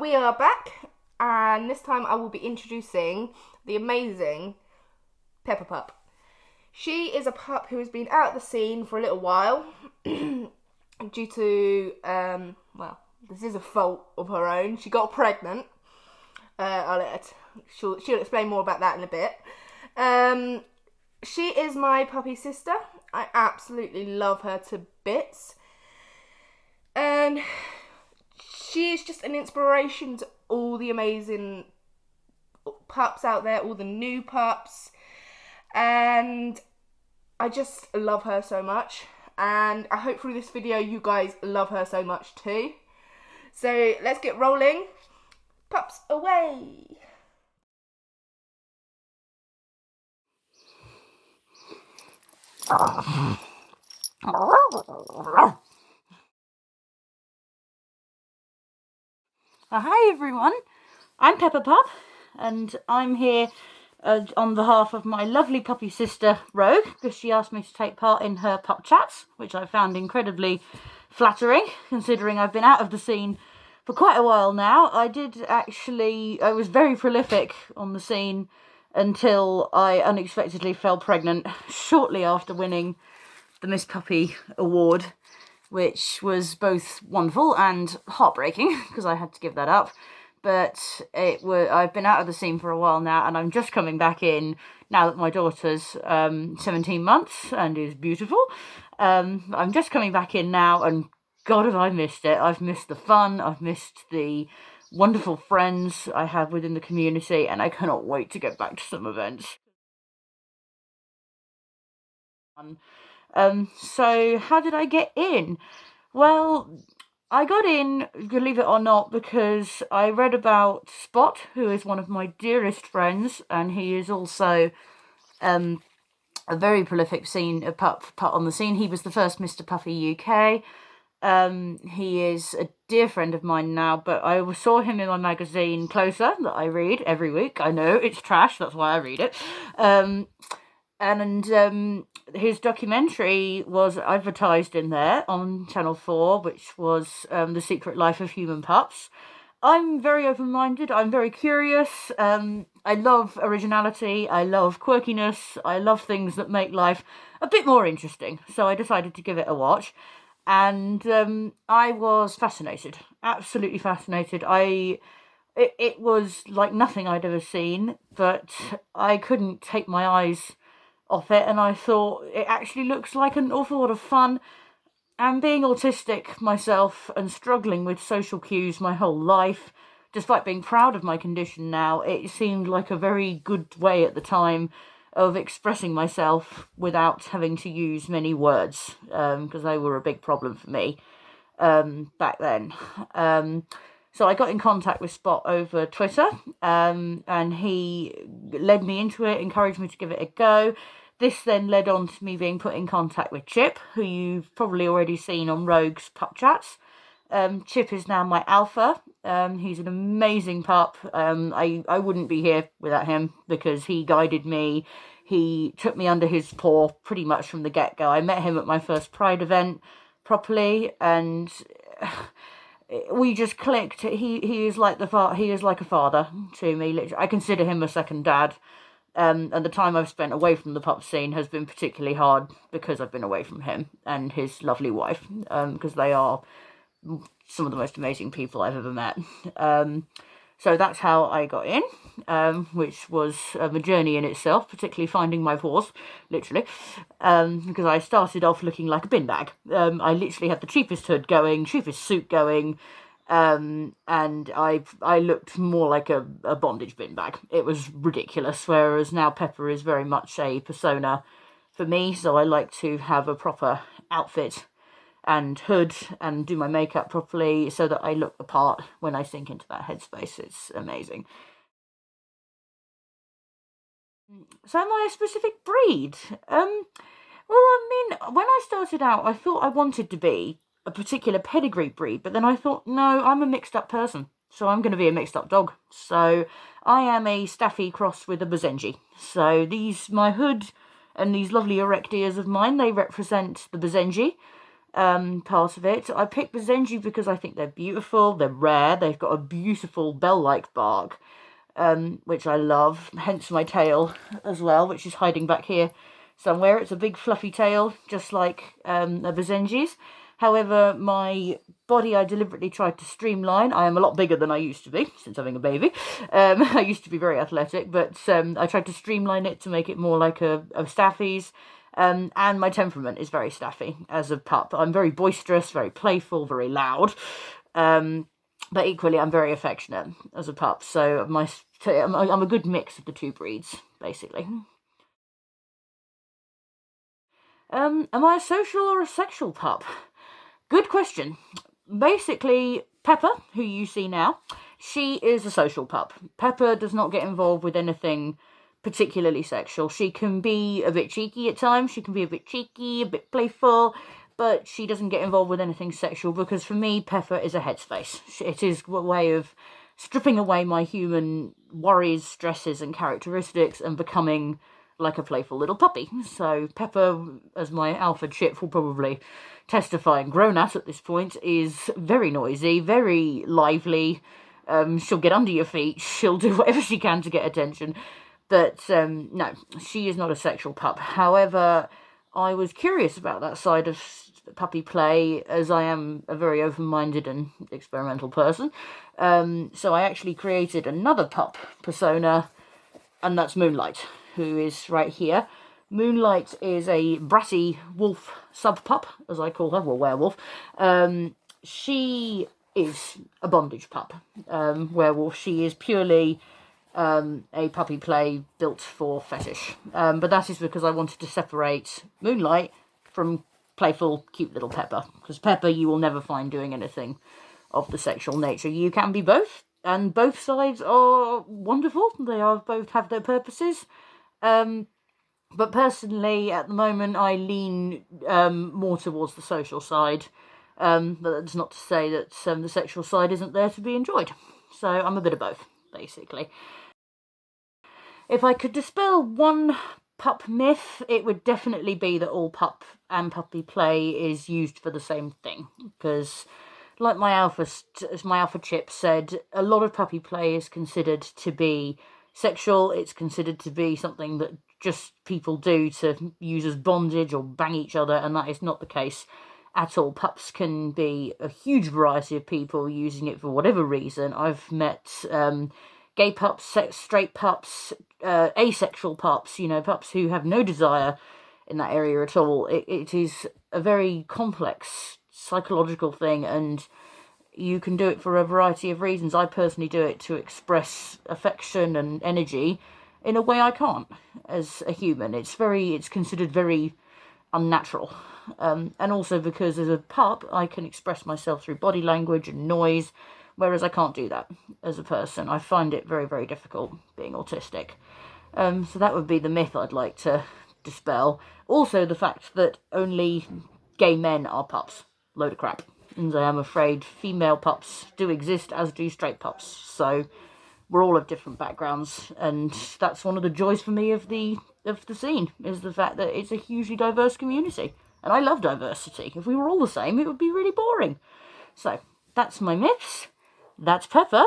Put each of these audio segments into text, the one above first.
we are back, and this time I will be introducing the amazing Pepper Pup. She is a pup who has been out of the scene for a little while due to, well, this is a fault of her own. She got pregnant. She'll explain more about that in a bit. She is my puppy sister. I absolutely love her to bits. And she is just an inspiration to all the amazing pups out there, all the new pups. And I just love her so much. And I hope through this video you guys love her so much too. So let's get rolling. Pups away! Hi everyone, I'm Pepper Pup, and I'm here on behalf of my lovely puppy sister Rogue, because she asked me to take part in her Pup Chats, which I found incredibly flattering, considering I've been out of the scene for quite a while now. I was very prolific on the scene until I unexpectedly fell pregnant shortly after winning the Miss Puppy award, which was both wonderful and heartbreaking because I had to give that up. But I've been out of the scene for a while now, and I'm just coming back in now that my daughter's 17 months and is beautiful. I'm just coming back in now, and God, have I missed it. I've missed the fun. I've missed the wonderful friends I have within the community, and I cannot wait to get back to some events. So how did I get in? Well, I got in, believe it or not, because I read about Spot, who is one of my dearest friends, and he is also a very prolific pup on the scene. He was the first Mr. Puppy UK. He is a dear friend of mine now, but I saw him in my magazine Closer that I read every week. I know it's trash, that's why I read it. And his documentary was advertised in there on Channel 4, which was The Secret Life of Human Pups. I'm very open-minded, I'm very curious, I love originality, I love quirkiness, I love things that make life a bit more interesting, so I decided to give it a watch. And I was fascinated, absolutely fascinated. It was like nothing I'd ever seen, but I couldn't take my eyes off it, and I thought it actually looks like an awful lot of fun. And being autistic myself and struggling with social cues my whole life, despite being proud of my condition now, it seemed like a very good way at the time of expressing myself without having to use many words, because they were a big problem for me back then. So I got in contact with Spot over Twitter, and he led me into it, encouraged me to give it a go. This then led on to me being put in contact with Chip, who you've probably already seen on Rogue's Pup Chats. Chip is now my alpha. He's an amazing pup. I wouldn't be here without him, because he guided me. He took me under his paw pretty much from the get-go. I met him at my first Pride event properly, and we just clicked. He is like a father to me. Literally, I consider him a second dad. And the time I've spent away from the pup scene has been particularly hard because I've been away from him and his lovely wife, because they are some of the most amazing people I've ever met. So that's how I got in, which was a journey in itself, particularly finding my horse, literally, because I started off looking like a bin bag. I literally had the cheapest hood going, cheapest suit going, and I looked more like a bondage bin bag. It was ridiculous, whereas now Pepper is very much a persona for me, so I like to have a proper outfit and hood and do my makeup properly so that I look the part when I sink into that headspace. It's amazing. So am I a specific breed? Well, I mean, when I started out, I thought I wanted to be a particular pedigree breed, but then I thought, no, I'm a mixed up person, so I'm going to be a mixed up dog. So I am a Staffy cross with a Basenji. So my hood and these lovely erect ears of mine, they represent the Basenji. part of it. I picked Basenji because I think they're beautiful, they're rare, they've got a beautiful bell-like bark, which I love, hence my tail as well, which is hiding back here somewhere. It's a big fluffy tail, just like a Basenji's. However, my body I deliberately tried to streamline. I am a lot bigger than I used to be since having a baby. I used to be very athletic, but I tried to streamline it to make it more like a Staffy's. And my temperament is very Staffy as a pup. I'm very boisterous, very playful, very loud. But equally, I'm very affectionate as a pup. So I'm a good mix of the two breeds, basically. Am I a social or a sexual pup? Good question. Basically, Pepper, who you see now, she is a social pup. Pepper does not get involved with anything particularly sexual. She can be a bit cheeky at times, she can be a bit cheeky, a bit playful, but she doesn't get involved with anything sexual because for me, Pepper is a headspace. It is a way of stripping away my human worries, stresses, and characteristics and becoming like a playful little puppy. So Pepper, as my alpha chip will probably testify and grown at this point, is very noisy, very lively. She'll get under your feet, she'll do whatever she can to get attention. But no, she is not a sexual pup. However, I was curious about that side of puppy play, as I am a very open-minded and experimental person. So I actually created another pup persona, and that's Moonlight, who is right here. Moonlight is a bratty wolf sub-pup, as I call her, well, werewolf. She is a bondage pup, werewolf. She is purely a puppy play built for fetish. But that is because I wanted to separate Moonlight from playful, cute little Pepper. Because Pepper you will never find doing anything of the sexual nature. You can be both, and both sides are wonderful. They are both have their purposes. But personally, at the moment, I lean more towards the social side. But that's not to say that the sexual side isn't there to be enjoyed. So I'm a bit of both, basically. If I could dispel one pup myth, it would definitely be that all pup and puppy play is used for the same thing. Because, like my alpha chip said, a lot of puppy play is considered to be sexual. It's considered to be something that just people do to use as bondage or bang each other, and that is not the case at all. Pups can be a huge variety of people using it for whatever reason. I've met gay pups, straight pups, asexual pups, pups who have no desire in that area at all. It is a very complex psychological thing, and you can do it for a variety of reasons. I personally do it to express affection and energy in a way I can't as a human. It's considered very unnatural. And also because as a pup, I can express myself through body language and noise, whereas I can't do that as a person. I find it very, very difficult being autistic. So that would be the myth I'd like to dispel. Also the fact that only gay men are pups. Load of crap. And I am afraid female pups do exist, as do straight pups. So we're all of different backgrounds, and that's one of the joys for me of the scene, is the fact that it's a hugely diverse community. And I love diversity. If we were all the same, it would be really boring. So that's my myths. That's Pepper.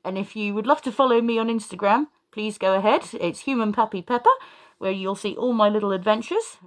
And if you would love to follow me on Instagram, please go ahead. It's Human Puppy Pepper, where you'll see all my little adventures.